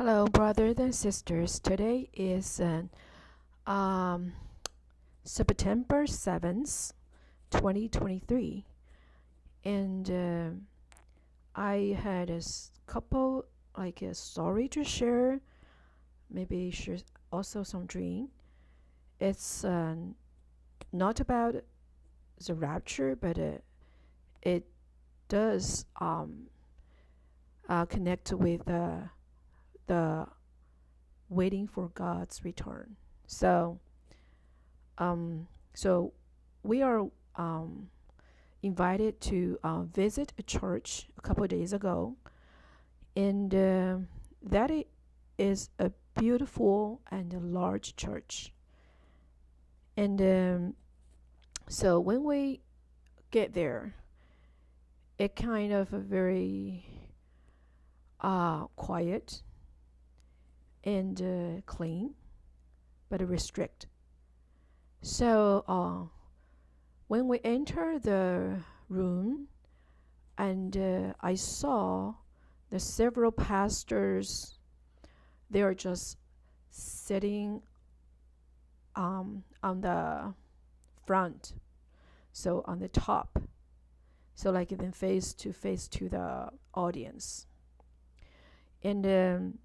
Hello, brothers and sisters. Today is um, September 7th, 2023. And I had couple, like a story to share, maybe share also some dream. It's not about the rapture, but it does connect with the waiting for God's return. So, so we are invited to visit a church a couple of days ago, and that is a beautiful and a large church. And so when we get there, it kind of a very quiet and clean, but restrict. So when we enter the room, and I saw the several pastors, they are just sitting on the front, so on the top, so like then face to the audience. And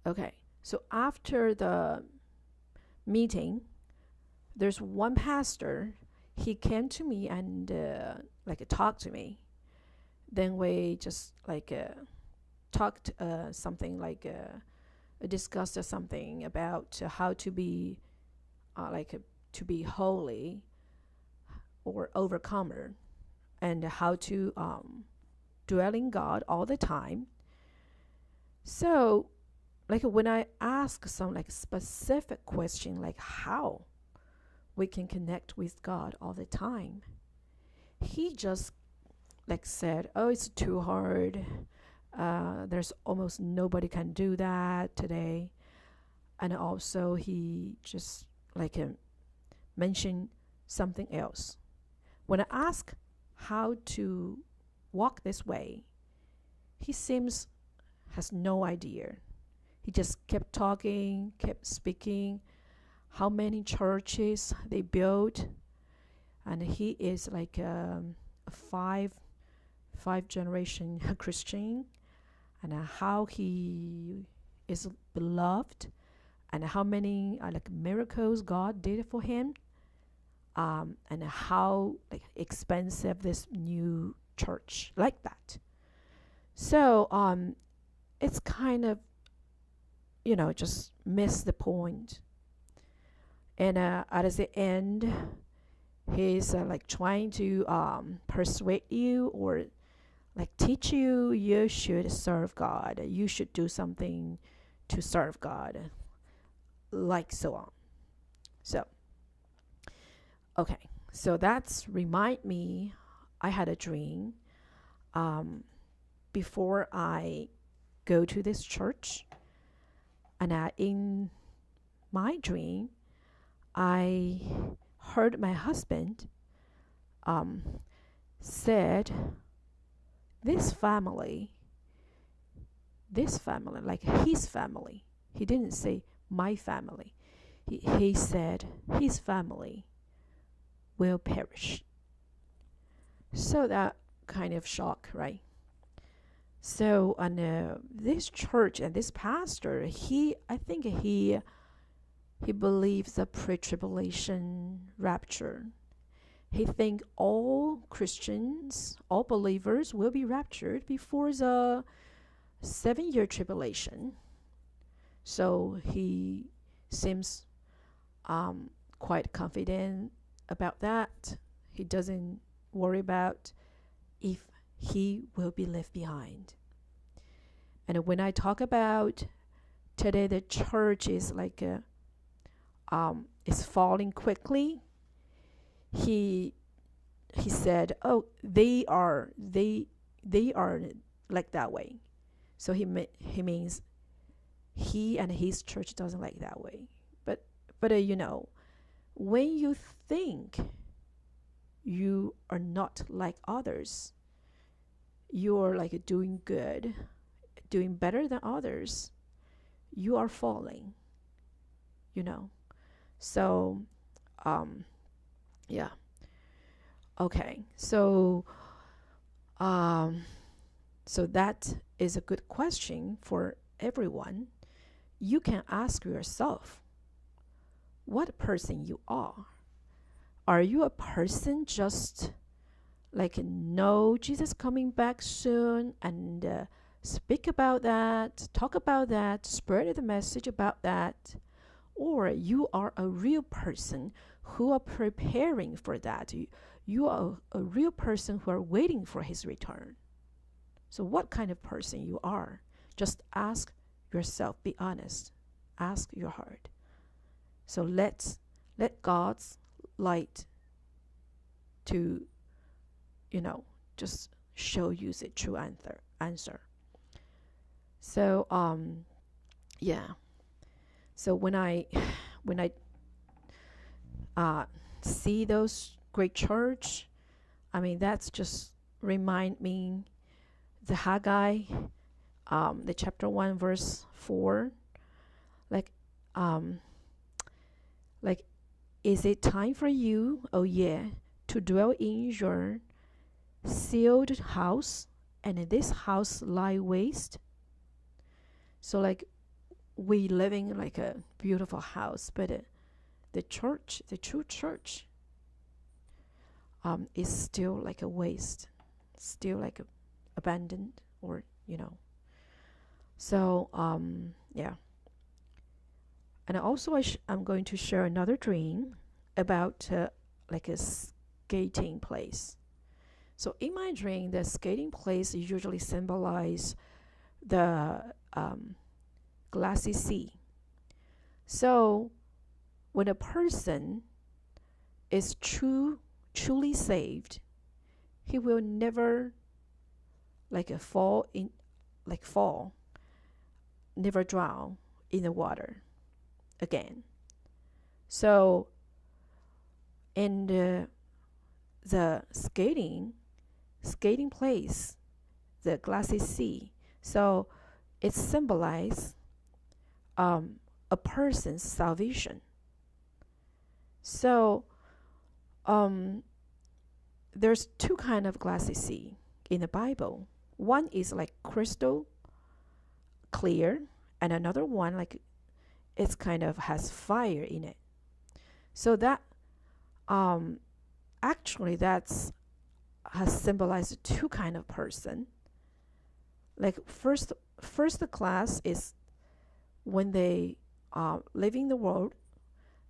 okay, so after the meeting, there's one pastor. He came to me and like talked to me. Then we just like talked something like discussed something about how to be to be holy or overcomer, and how to dwell in God all the time. So like when I ask some like specific question, like how we can connect with God all the time, he just like said, "Oh, it's too hard. There's almost nobody can do that today." And also he just like mentioned something else. When I ask how to walk this way, he seems has no idea. He just kept talking, kept speaking, how many churches they built, and he is like a five generation Christian, and how he is beloved, and how many like miracles God did for him, and how like expensive this new church like that. So it's kind of just miss the point. And at the end, he's like trying to persuade you or like teach you you should serve God, you should do something to serve God, like so on. So okay, so that's remind me I had a dream um, before I go to this church, and in my dream I heard my husband um, said, this family, like his family. He didn't say my family. He said his family will perish. So that kind of shock, right? So, and this church and this pastor, I think he believes the pre-tribulation rapture. He think all Christians, all believers will be raptured before the 7-year tribulation. So he seems quite confident about that. He doesn't worry about if he will be left behind. And when I talk about today, the church is like is falling quickly. He said, "Oh, they are like that way." So he means he and his church doesn't like that way. But when you think you are not like others, you're like doing good, doing better than others, you are falling, you know. So, yeah. Okay. Um, so that is a good question for everyone. You can ask yourself what person you are. Are you a person just like know Jesus coming back soon and speak about that, talk about that, spread the message about that? Or you are a real person who are preparing for that. You are a real person who are waiting for his return. So what kind of person you are? Just ask yourself, be honest. Ask your heart. So let God's light to, just show you the true answer. So yeah. So when I see those great church, I mean that's just remind me the Haggai, the chapter 1 verse 4, like um like is it time for you, oh yeah, to dwell in your sealed house, and this house lie waste? So like we living in like a beautiful house, but the church, the true church, is still like a waste, still like abandoned, or So yeah. And also I'm going to share another dream about like a skating place. So in my dream, the skating place usually symbolize the glassy sea. So when a person is truly saved, he will never fall, never drown in the water again. So in the skating place, the glassy sea, so it symbolizes a person's salvation. So there's two kind of glassy sea in the Bible. One is like crystal clear, and another one like it's kind of has fire in it. So that actually that's has symbolized two kind of person. Like first class is when they live in the world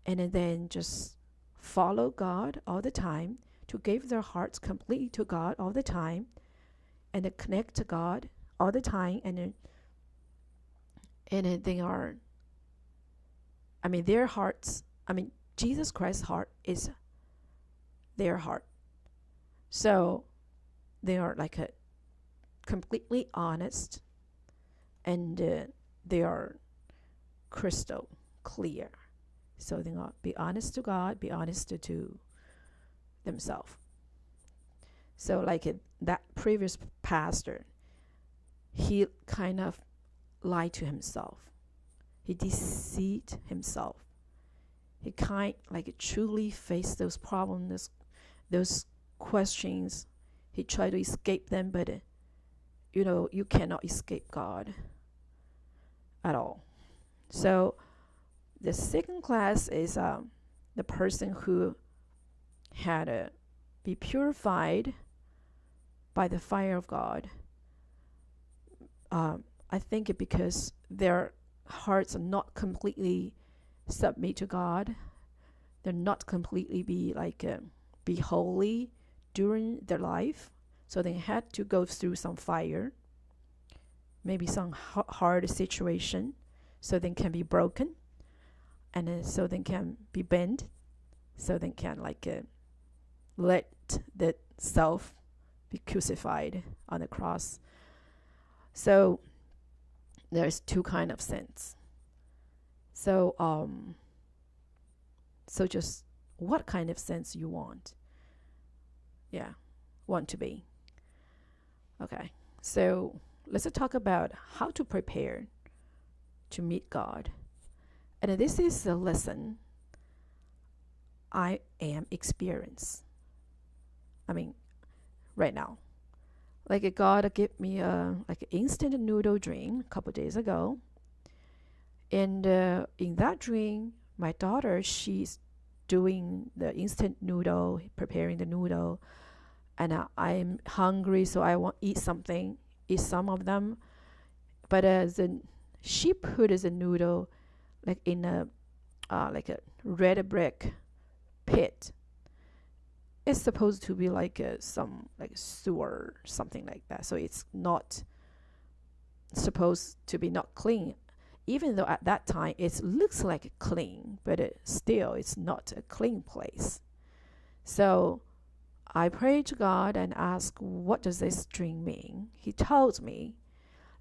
and then just follow God all the time, to give their hearts completely to God all the time, and to connect to God all the time, and then they are, I mean their hearts, I mean Jesus Christ's heart is their heart. So they are like a completely honest, and they are crystal clear. So they are be honest to God, be honest to themselves. So like that previous pastor, he kind of lied to himself. He deceived himself. He kind like truly faced those problems, those questions. He tried to escape them, but you cannot escape God at all. So the second class is the person who had to be purified by the fire of God. I think it because their hearts are not completely submit to God. They're not completely be holy during their life. So they had to go through some fire, maybe some hard situation, so they can be broken, and so they can be bent, so they can let the self be crucified on the cross. So there's two kind of sins. So just what kind of sense you want to be. Okay. So let's talk about how to prepare to meet God. And this is a lesson I am experienced. I mean, right now. Like God gave me a like an instant noodle dream a couple days ago. And in that dream, my daughter, she's doing the instant noodle, preparing the noodle. And I'm hungry, so I want to eat something, eat some of them. But she put the noodle like in a red brick pit. It's supposed to be like some like sewer, something like that. So it's not supposed to be not clean. Even though at that time it looks like clean, but still it's not a clean place. So I prayed to God and asked, what does this dream mean? He told me,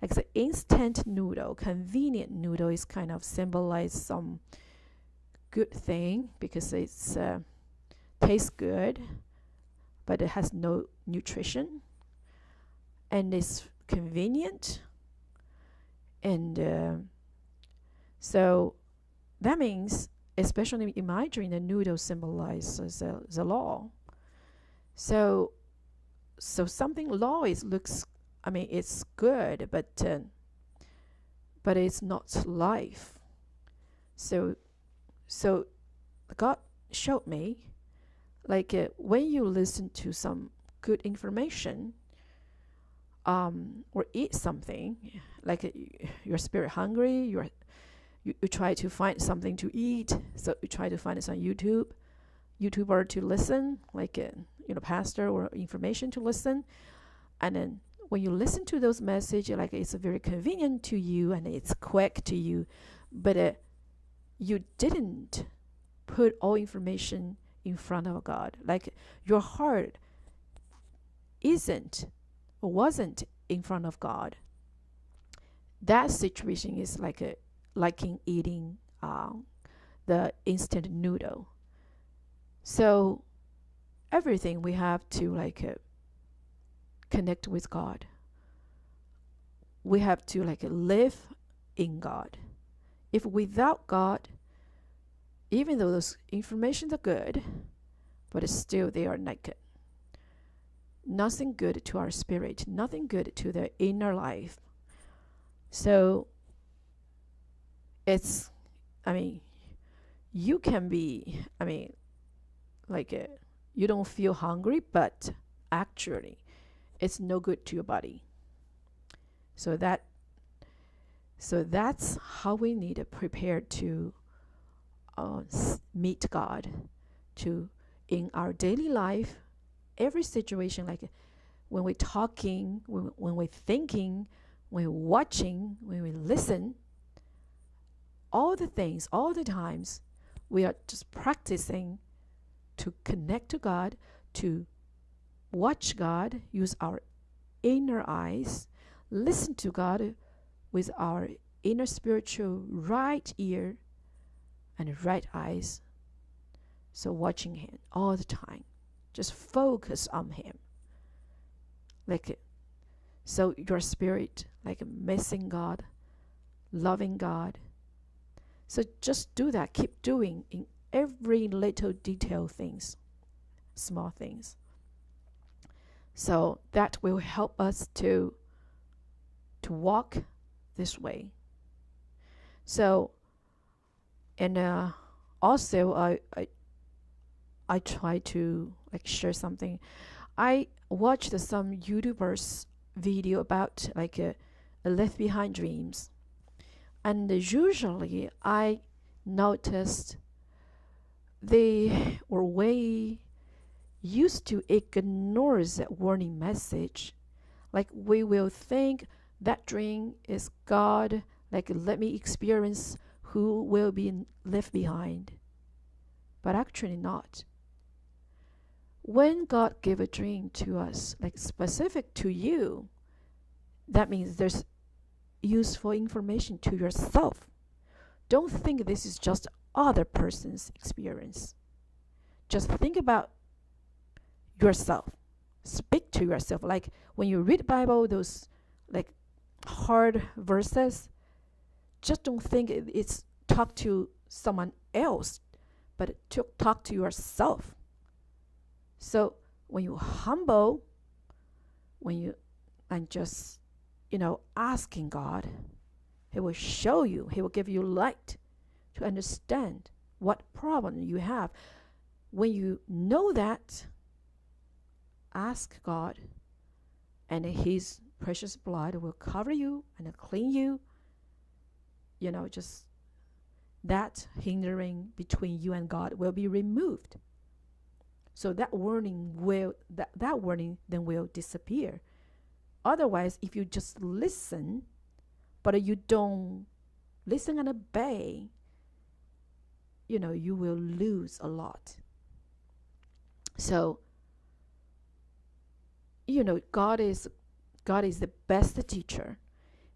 like the instant noodle, convenient noodle is kind of symbolize some good thing because it's tastes good, but it has no nutrition, and it's convenient, and so that means, especially in my dream, the noodle symbolizes the law. So something law looks. I mean, it's good, but it's not life. So God showed me, like when you listen to some good information, or eat something, like your spirit hungry, you try to find something to eat, so you try to find it on YouTuber to listen, like pastor or information to listen, and then when you listen to those messages, like it's very convenient to you and it's quick to you, but you didn't put all information in front of God. Like your heart wasn't in front of God. That situation is like in eating the instant noodle. So everything we have to connect with God. We have to live in God. If without God, even though those information are good, but still they are nothing good to our spirit, nothing good to the inner life. So it's, you can be, you don't feel hungry, but actually it's no good to your body. So that's how we need to prepare to meet God, to in our daily life, every situation, like when we're talking, when we're thinking, when we're watching, when we listen, all the things, all the times, we are just practicing to connect to God, to watch God, use our inner eyes, listen to God with our inner spiritual right ear and right eyes. So watching Him all the time, just focus on Him. So your spirit, missing God, loving God. So just do that. Keep doing in every little detail things, small things. So that will help us to walk this way. So, and also I try to share something. I watched some YouTubers video about a left behind dreams, and usually I noticed they were way used to ignore that warning message. Like we will think that dream is God, let me experience who will be left behind. But actually not. When God gave a dream to us, specific to you, that means there's useful information to yourself. Don't think this is just other person's experience. Just think about yourself. Speak to yourself. Like when you read Bible, those hard verses, just don't think it's talk to someone else, but to talk to yourself. So when you humble, when you and just asking God, He will show you, He will give you light to understand what problem you have. When you know that, ask God, and His precious blood will cover you and clean you. Just that hindering between you and God will be removed. So that warning then will disappear. Otherwise, if you just listen, but you don't listen and obey, you will lose a lot. So, God is the best teacher.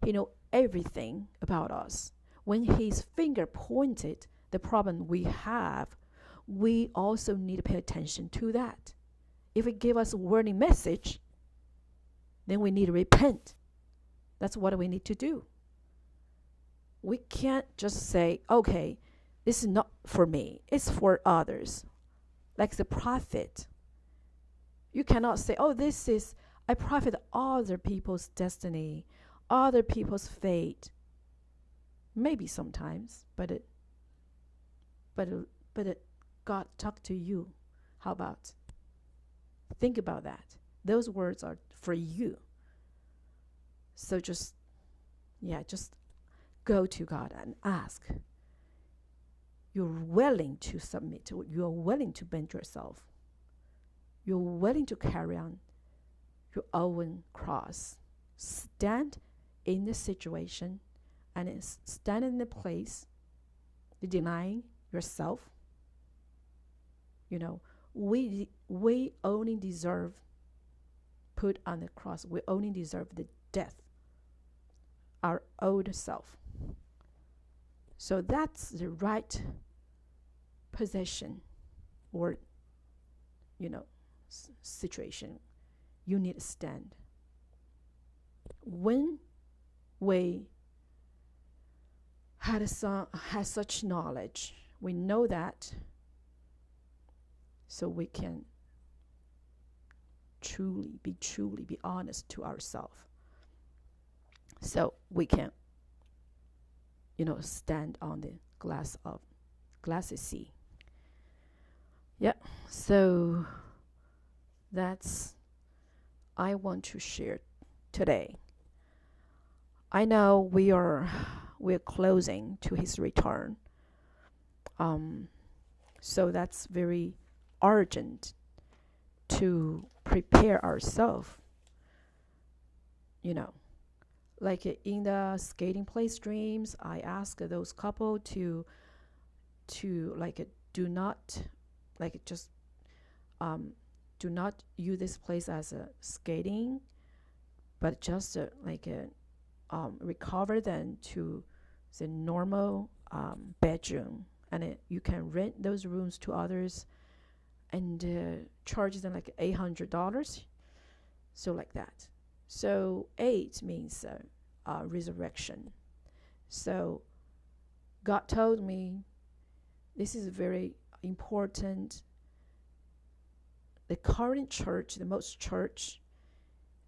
He knows everything about us. When His finger pointed the problem we have, we also need to pay attention to that. If He give us a warning message, then we need to repent. That's what we need to do. We can't just say, okay, this is not for me, it's for others. Like the prophet. You cannot say, oh, I profit other people's destiny, other people's fate. Maybe sometimes, but God talked to you. How about? Think about that. Those words are for you. So just go to God and ask. You're willing to submit. You're willing to bend yourself. You're willing to carry on your own cross. Stand in the situation and stand in the place, denying yourself. We only deserve put on the cross. We only deserve the death, our old self. So that's the right position or situation you need to stand. When we has such knowledge, we know that, so we can truly be honest to ourselves. So we can stand on the glassy sea. Yeah, so that's I want to share today. I know we're closing to His return. So that's very urgent to prepare ourselves. Like in the skating place dreams, I ask those couple to do not do not use this place as a skating, but just recover them to the normal bedroom, and you can rent those rooms to others and charge them like $800. So like that. So 8 means resurrection. So God told me this is very important. The current church, the most church,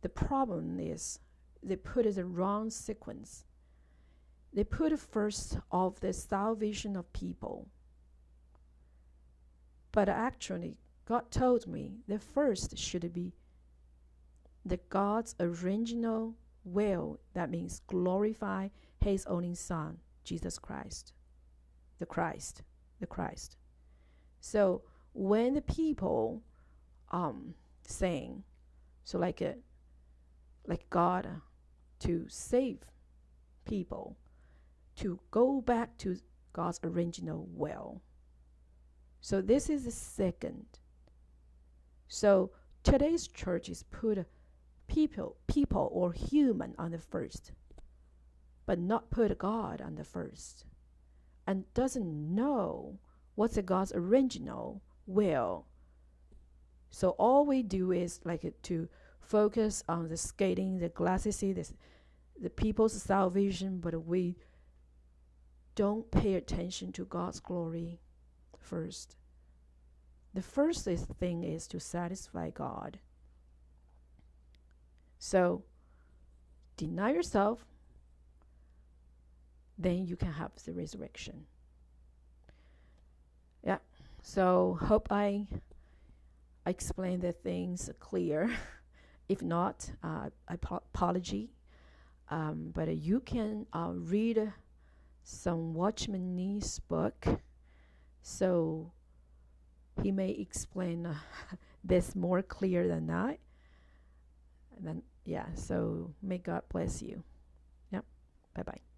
the problem is they put it the wrong sequence. They put first of the salvation of people. But actually, God told me the first should be the God's original will. That means glorify His only Son, Jesus Christ. The Christ. So when the people saying, so like God to save people, to go back to God's original will. So this is the second. So today's church is put people or human on the first, but not put God on the first, and doesn't know what's God's original will. So all we do is to focus on the skating, the glassy sea, the people's salvation, but we don't pay attention to God's glory first. The first thing is to satisfy God. So deny yourself, then you can have the resurrection. Yeah. So hope I explained the things clear. If not, apology. But you can read some Watchman Nee's book, so he may explain this more clear than that. And then, yeah, so may God bless you. Yep. Bye-bye.